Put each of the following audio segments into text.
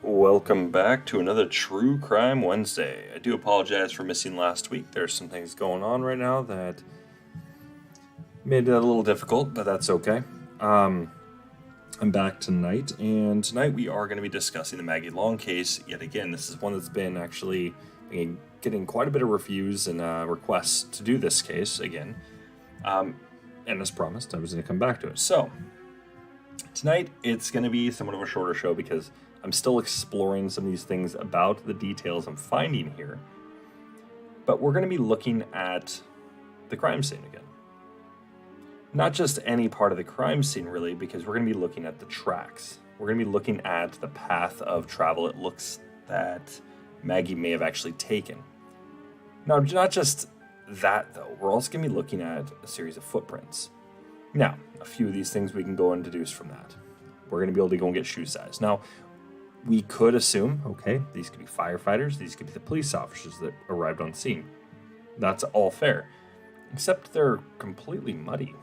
Welcome back to another True Crime Wednesday. I do apologize for missing last week. There's some things going on right now that made it a little difficult, but that's okay. I'm back tonight, and tonight we are going to be discussing the Maggie Long case yet again. This is one that's been actually getting quite a bit of reviews and requests to do this case again. And as promised, I was going to come back to it. So, tonight it's going to be somewhat of a shorter show because I'm still exploring some of these things about the details I'm finding here. But we're going to be looking at the crime scene again. Not just any part of the crime scene, really, because we're going to be looking at the tracks. We're going to be looking at the path of travel it looks that Maggie may have actually taken. Now, not just that, though. We're also going to be looking at a series of footprints. Now, a few of these things we can go and deduce from that. We're going to be able to go and get shoe size. Now, we could assume, okay, these could be firefighters, these could be the police officers that arrived on scene. That's all fair, except they're completely muddy.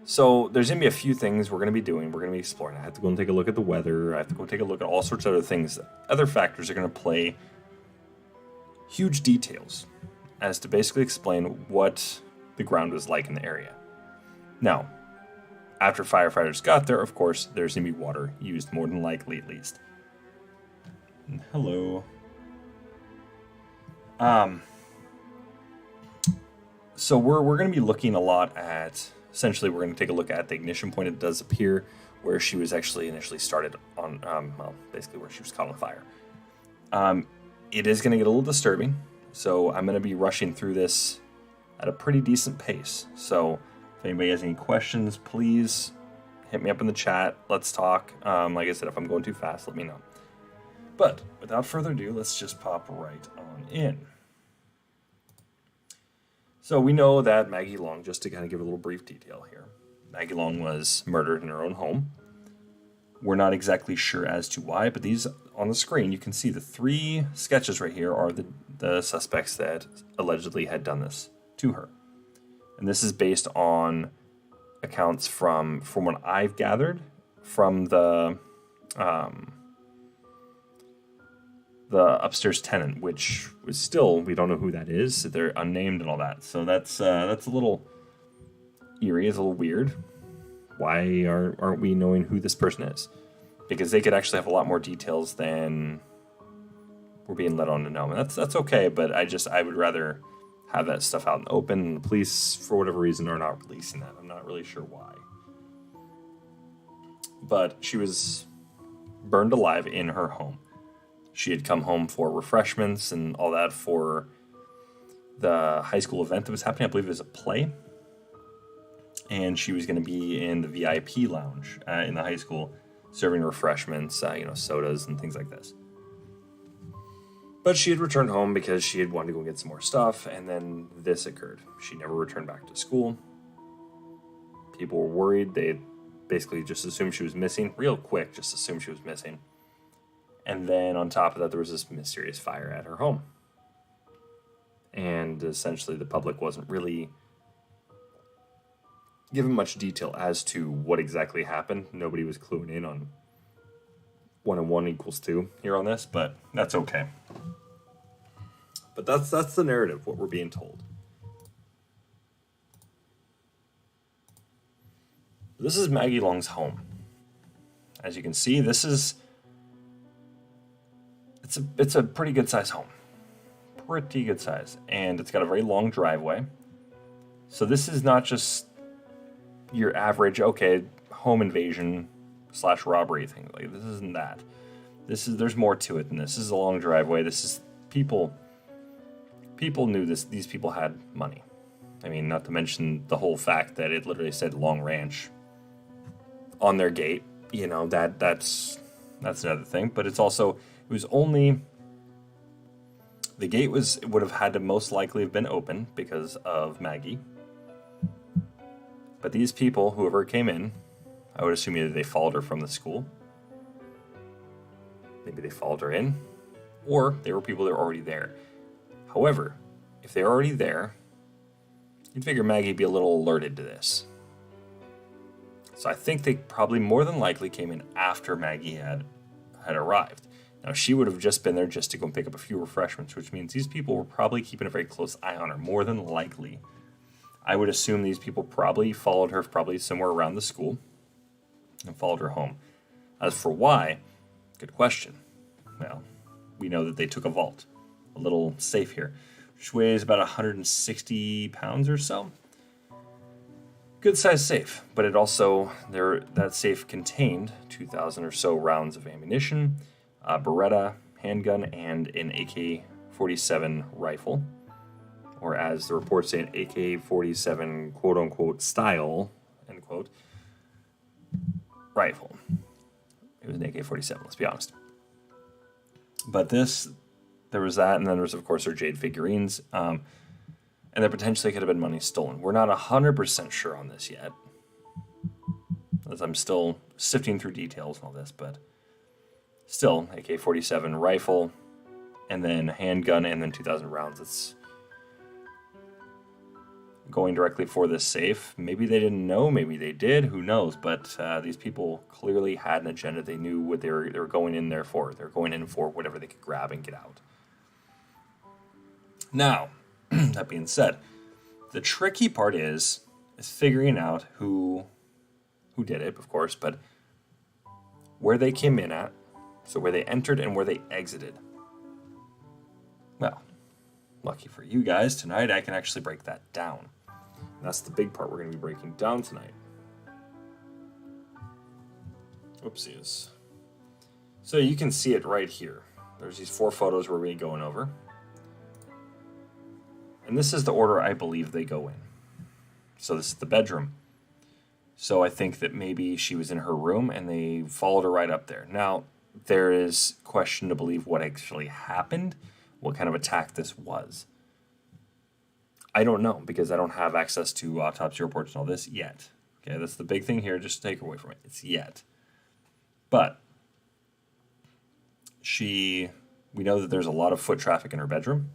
So there's going to be a few things we're going to be doing. We're going to be exploring. I have to go and take a look at the weather. I have to go take a look at all sorts of other things. Other factors are going to play huge details as to basically explain what the ground was like in the area. Now, after firefighters got there, of course, there's going to be water used, more than likely at least. Hello. So we're going to be looking a lot at, essentially we're going to take a look at the ignition point. It does appear where she was actually initially started on, basically where she was caught on fire. It is going to get a little disturbing, so I'm going to be rushing through this at a pretty decent pace. So if anybody has any questions, please hit me up in the chat. Let's talk. Like I said, if I'm going too fast, let me know. But without further ado, let's just pop right on in. So we know that Maggie Long, just to kind of give a little brief detail here, Maggie Long was murdered in her own home. We're not exactly sure as to why, but these on the screen, you can see the three sketches right here are the suspects that allegedly had done this to her. And this is based on accounts from what I've gathered from the upstairs tenant, which was still, we don't know who that is. They're unnamed and all that. So that's a little eerie. It's a little weird. Why aren't we knowing who this person is? Because they could actually have a lot more details than we're being led on to know. And that's okay, but I would rather have that stuff out in the open, and the police, for whatever reason, are not releasing that. I'm not really sure why. But she was burned alive in her home. She had come home for refreshments and all that for the high school event that was happening. I believe it was a play. And she was going to be in the VIP lounge in the high school, serving refreshments, sodas and things like this. But she had returned home because she had wanted to go get some more stuff, and then this occurred. She never returned back to school. People were worried. They basically just assumed she was missing. Real quick, just assumed she was missing. And then on top of that, there was this mysterious fire at her home. And essentially the public wasn't really given much detail as to what exactly happened. Nobody was cluing in on 1 and 1 equals 2 here on this, but that's okay. But that's the narrative, what we're being told. This is Maggie Long's home. As you can see, it's a pretty good size home. Pretty good size. And it's got a very long driveway. So this is not just your average, home invasion / robbery thing. Like, this isn't that. There's more to it than this. This is a long driveway. This is people knew this. These people had money. I mean, not to mention the whole fact that it literally said Long Ranch on their gate. That's another thing. But it was only, the gate would have had to most likely have been open because of Maggie. But these people, whoever came in, I would assume either they followed her from the school, maybe they followed her in, or they were people that were already there. However, if they're already there, you'd figure Maggie'd be a little alerted to this. So I think they probably more than likely came in after Maggie had had arrived. Now, she would have just been there just to go and pick up a few refreshments, which means these people were probably keeping a very close eye on her, more than likely. I would assume these people probably followed her probably somewhere around the school and followed her home. As for why, good question. Well, we know that they took a vault, a little safe here, which weighs about 160 pounds or so. Good sized safe, but it also, that safe contained 2,000 or so rounds of ammunition, a Beretta handgun, and an AK-47 rifle, or as the reports say, an AK-47 quote-unquote style, end quote, rifle. It was an AK-47, let's be honest. But there was that, and then there was, of course, her jade figurines, and there potentially could have been money stolen. We're not 100% sure on this yet, as I'm still sifting through details and all this, but still, AK-47 rifle, and then handgun, and then 2,000 rounds. It's going directly for this safe. Maybe they didn't know, maybe they did, who knows, but these people clearly had an agenda. They knew what they were going in there for. They're going in for whatever they could grab and get out. Now, that being said, the tricky part is figuring out who did it, of course, but where they came in at, so where they entered and where they exited. Well, lucky for you guys, tonight I can actually break that down. And that's the big part we're going to be breaking down tonight. Oopsies. So you can see it right here. There's these 4 photos we're going to be going over. And this is the order I believe they go in. So this is the bedroom. So I think that maybe she was in her room and they followed her right up there. Now, there is question to believe what actually happened, what kind of attack this was. I don't know, because I don't have access to autopsy reports and all this yet. Okay, that's the big thing here, just take away from it. It's yet. But we know that there's a lot of foot traffic in her bedroom.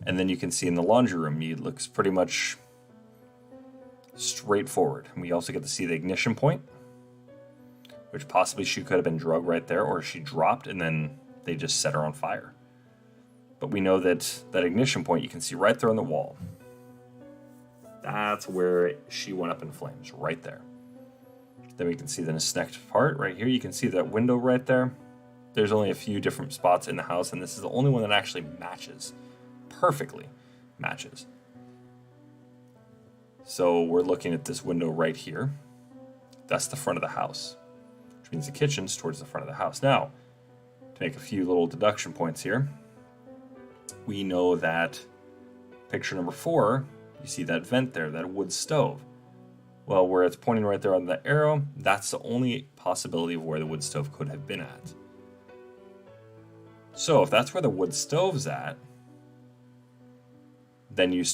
And then you can see in the laundry room, it looks pretty much straightforward. And we also get to see the ignition point, which possibly she could have been drugged right there, or she dropped and then they just set her on fire. But we know that that ignition point you can see right there on the wall. That's where she went up in flames, right there. Then we can see the next part right here. You can see that window right there. There's only a few different spots in the house, and this is the only one that actually matches. Perfectly matches. So we're looking at this window right here. That's the front of the house, which means the kitchen's towards the front of the house. Now, to make a few little deduction points here, we know that picture number 4, you see that vent there, that wood stove. Well, where it's pointing right there on the arrow, that's the only possibility of where the wood stove could have been at. So if that's where the wood stove's at, then you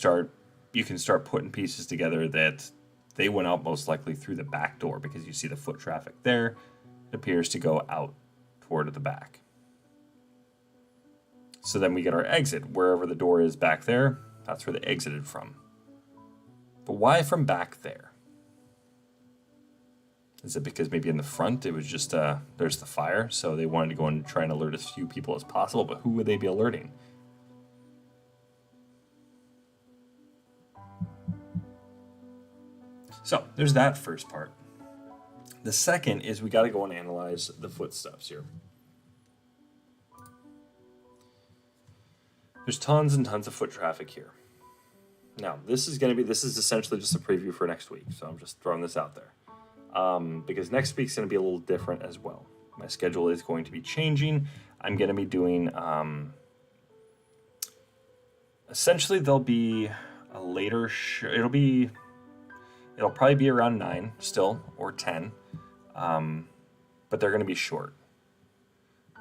can start putting pieces together that they went out most likely through the back door, because you see the foot traffic there. It appears to go out toward the back. So then we get our exit. Wherever the door is back there, that's where they exited from. But why from back there? Is it because maybe in the front it was just, there's the fire, so they wanted to go and try and alert as few people as possible, but who would they be alerting? So there's that first part. The second is we got to go and analyze the footsteps here. There's tons and tons of foot traffic here. Now, this is essentially just a preview for next week, so I'm just throwing this out there. Because next week's going to be a little different as well. My schedule is going to be changing. I'm going to be doing, essentially there'll be a later it'll probably be around 9 still, or 10, but they're going to be short.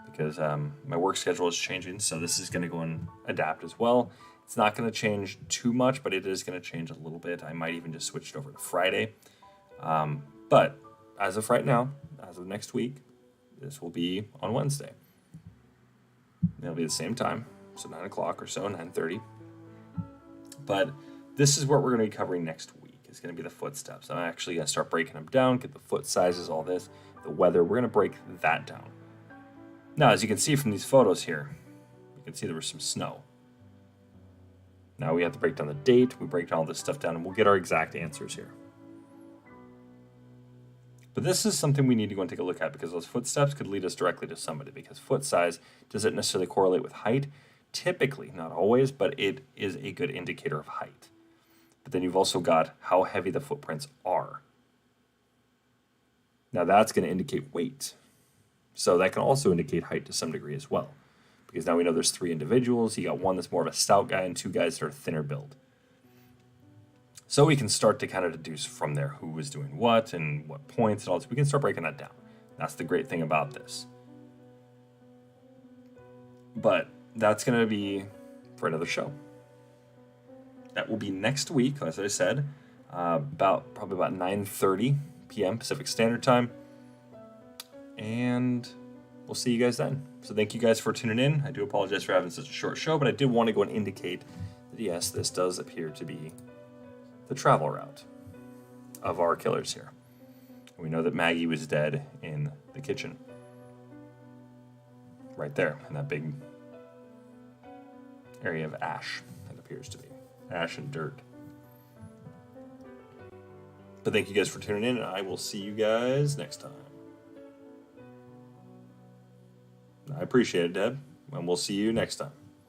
Because my work schedule is changing, so this is going to go and adapt as well. It's not going to change too much, but it is going to change a little bit. I might even just switch it over to Friday. But as of right now, as of next week, this will be on Wednesday. It'll be the same time, so 9 o'clock or so, 9:30. But this is what we're going to be covering next week. is going to be the footsteps. I'm actually going to start breaking them down, get the foot sizes, all this, the weather. We're going to break that down. Now, as you can see from these photos here, you can see there was some snow. Now we have to break down the date, we break down all this stuff down, and we'll get our exact answers here. But this is something we need to go and take a look at, because those footsteps could lead us directly to somebody, because foot size doesn't necessarily correlate with height. Typically, not always, but it is a good indicator of height. But then you've also got how heavy the footprints are. Now that's going to indicate weight. So that can also indicate height to some degree as well. Because now we know there's 3 individuals. You got one that's more of a stout guy and 2 guys that are thinner build. So we can start to kind of deduce from there who was doing what and what points and all this. We can start breaking that down. That's the great thing about this. But that's going to be for another show. That will be next week, as I said, probably about 9:30 p.m. Pacific Standard Time. And we'll see you guys then. So thank you guys for tuning in. I do apologize for having such a short show, but I did want to go and indicate that yes, this does appear to be the travel route of our killers here. We know that Maggie was dead in the kitchen. Right there, in that big area of ash, it appears to be. Ash and dirt. But thank you guys for tuning in, and I will see you guys next time. I appreciate it, Deb, and we'll see you next time.